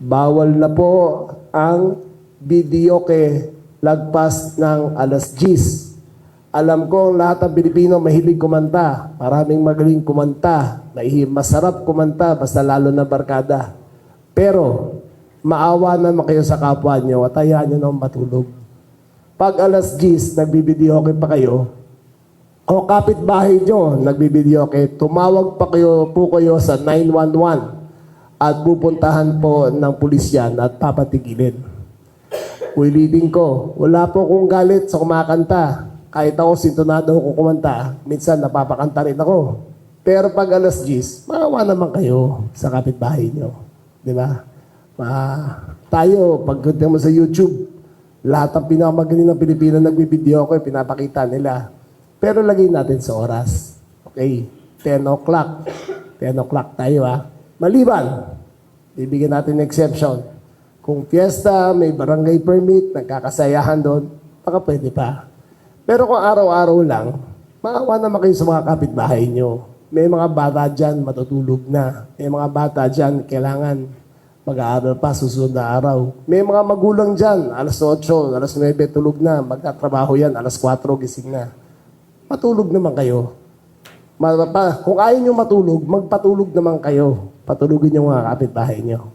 Bawal na po ang videoke lagpas ng alas 10. Alam ko lahat ng Pilipino mahilig kumanta. Maraming magaling kumanta. Masarap kumanta basta lalo na barkada. Pero maawa naman kayo sa kapwa nyo at hayaan nyo nang matulog. Pag alas 10, nagbibidyoke pa kayo, o kapitbahay nyo, nagbibidyoke, tumawag pa kayo sa 911 at pupuntahan po ng pulisyan at papatigilin. Ulitin ko, wala po akong galit sa kumakanta. Kahit ako sintonado ako kumanta, minsan napapakanta rin ako. Pero pag alas 10, maawa naman kayo sa kapitbahay nyo. Di ba? Tayo, pagkunti mo sa YouTube, lahat ng pinakamagaling ng Pilipino nagbibideo ko, pinapakita nila. Pero lagay natin sa oras. Okay, 10 o'clock. 10 o'clock tayo Maliban, bibigyan natin ng exception. Kung fiesta, may barangay permit, nagkakasayahan doon, baka pwede pa. Pero kung araw-araw lang, maawa naman kayo sa mga kapitbahay nyo. May mga bata dyan, matutulog na. May mga bata dyan, kailangan mag-aaral pa, susunod na araw. May mga magulang dyan, alas 8, alas 9, tulog na. Magtatrabaho yan, alas 4, gising na. Matulog naman kayo. Kung ayaw nyo matulog, magpatulog naman kayo. Patulugin yung mga kapitbahay nyo.